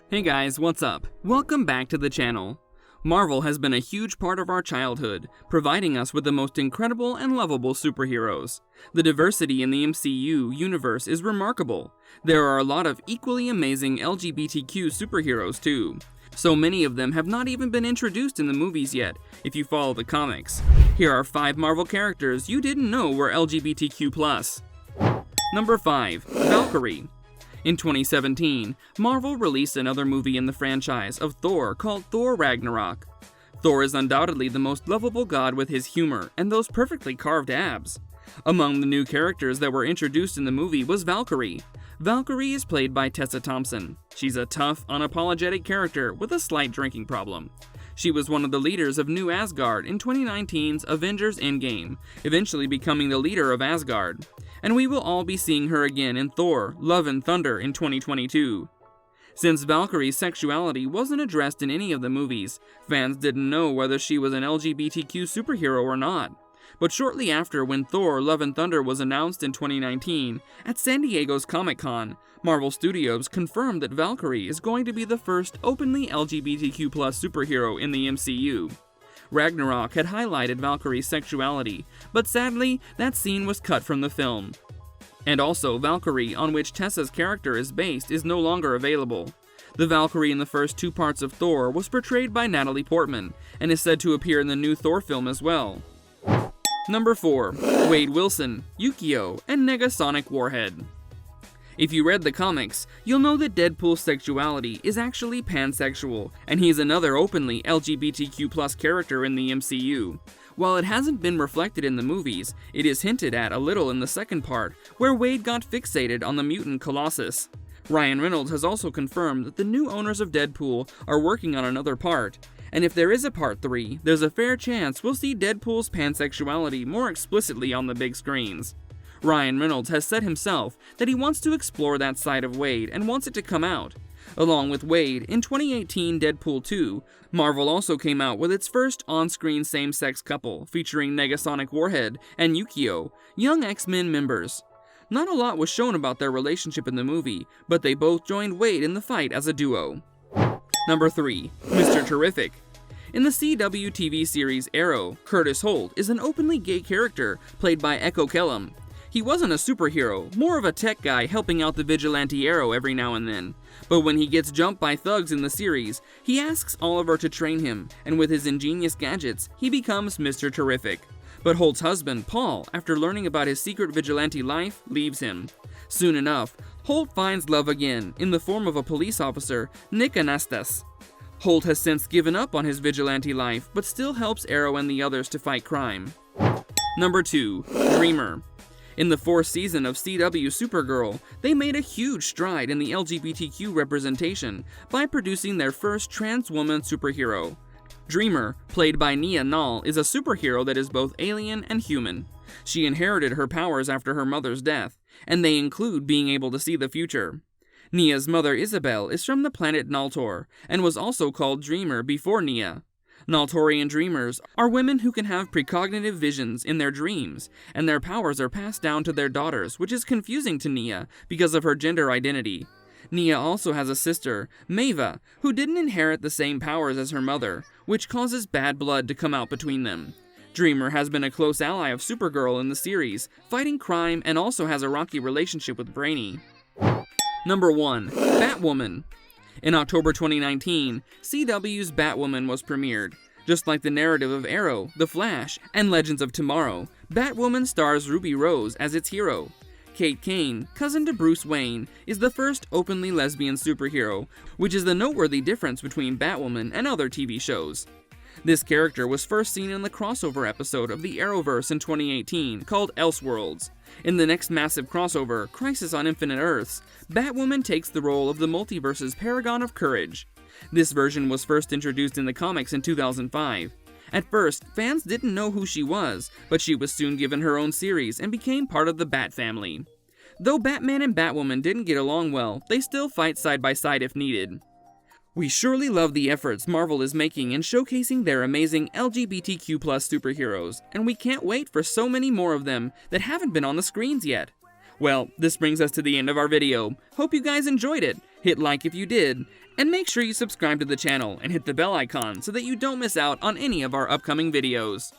Hey guys, what's up? Welcome back to the channel. Marvel has been a huge part of our childhood, providing us with the most incredible and lovable superheroes. The diversity in the MCU universe is remarkable. There are a lot of equally amazing LGBTQ superheroes too. So many of them have not even been introduced in the movies yet, if you follow the comics. Here are 5 Marvel characters you didn't know were LGBTQ+. Number 5. Valkyrie. In 2017, Marvel released another movie in the franchise of Thor called Thor Ragnarok. Thor is undoubtedly the most lovable god with his humor and those perfectly carved abs. Among the new characters that were introduced in the movie was Valkyrie. Valkyrie is played by Tessa Thompson. She's a tough, unapologetic character with a slight drinking problem. She was one of the leaders of New Asgard in 2019's Avengers Endgame, eventually becoming the leader of Asgard. And we will all be seeing her again in Thor: Love and Thunder in 2022. Since Valkyrie's sexuality wasn't addressed in any of the movies, fans didn't know whether she was an LGBTQ superhero or not. But shortly after, when Thor: Love and Thunder was announced in 2019, at San Diego's Comic-Con, Marvel Studios confirmed that Valkyrie is going to be the first openly LGBTQ+ superhero in the MCU. Ragnarok had highlighted Valkyrie's sexuality, but sadly, that scene was cut from the film. And also, Valkyrie, on which Tessa's character is based, is no longer available. The Valkyrie in the first 2 parts of Thor was portrayed by Natalie Portman, and is said to appear in the new Thor film as well. Number 4. Wade Wilson, Yukio, and Negasonic Warhead. If you read the comics, you'll know that Deadpool's sexuality is actually pansexual, and he's another openly LGBTQ+ character in the MCU. While it hasn't been reflected in the movies, it is hinted at a little in the second part, where Wade got fixated on the mutant Colossus. Ryan Reynolds has also confirmed that the new owners of Deadpool are working on another part, and if there is a part 3, there's a fair chance we'll see Deadpool's pansexuality more explicitly on the big screens. Ryan Reynolds has said himself that he wants to explore that side of Wade and wants it to come out. Along with Wade, in 2018 Deadpool 2, Marvel also came out with its first on-screen same-sex couple, featuring Negasonic Warhead and Yukio, young X-Men members. Not a lot was shown about their relationship in the movie, but they both joined Wade in the fight as a duo. Number 3. Mr. Terrific. In the CW TV series Arrow, Curtis Holt is an openly gay character played by Echo Kellum. He wasn't a superhero, more of a tech guy helping out the vigilante Arrow every now and then. But when he gets jumped by thugs in the series, he asks Oliver to train him, and with his ingenious gadgets, he becomes Mr. Terrific. But Holt's husband, Paul, after learning about his secret vigilante life, leaves him. Soon enough, Holt finds love again, in the form of a police officer, Nick Anastas. Holt has since given up on his vigilante life, but still helps Arrow and the others to fight crime. Number 2. Dreamer. In the 4th season of CW Supergirl, they made a huge stride in the LGBTQ representation by producing their first trans woman superhero. Dreamer, played by Nia Nal, is a superhero that is both alien and human. She inherited her powers after her mother's death, and they include being able to see the future. Nia's mother Isabel is from the planet Naltor, and was also called Dreamer before Nia. Naltorian dreamers are women who can have precognitive visions in their dreams, and their powers are passed down to their daughters, which is confusing to Nia because of her gender identity. Nia also has a sister, Maeva, who didn't inherit the same powers as her mother, which causes bad blood to come out between them. Dreamer has been a close ally of Supergirl in the series, fighting crime, and also has a rocky relationship with Brainy. Number 1. Batwoman. In October 2019, CW's Batwoman was premiered. Just like the narrative of Arrow, The Flash, and Legends of Tomorrow, Batwoman stars Ruby Rose as its hero. Kate Kane, cousin to Bruce Wayne, is the first openly lesbian superhero, which is the noteworthy difference between Batwoman and other TV shows. This character was first seen in the crossover episode of the Arrowverse in 2018 called Elseworlds. In the next massive crossover, Crisis on Infinite Earths, Batwoman takes the role of the multiverse's Paragon of Courage. This version was first introduced in the comics in 2005. At first, fans didn't know who she was, but she was soon given her own series and became part of the Bat family. Though Batman and Batwoman didn't get along well, they still fight side by side if needed. We surely love the efforts Marvel is making in showcasing their amazing LGBTQ+ superheroes, and we can't wait for so many more of them that haven't been on the screens yet. Well, this brings us to the end of our video. Hope you guys enjoyed it. Hit like if you did, and make sure you subscribe to the channel and hit the bell icon so that you don't miss out on any of our upcoming videos.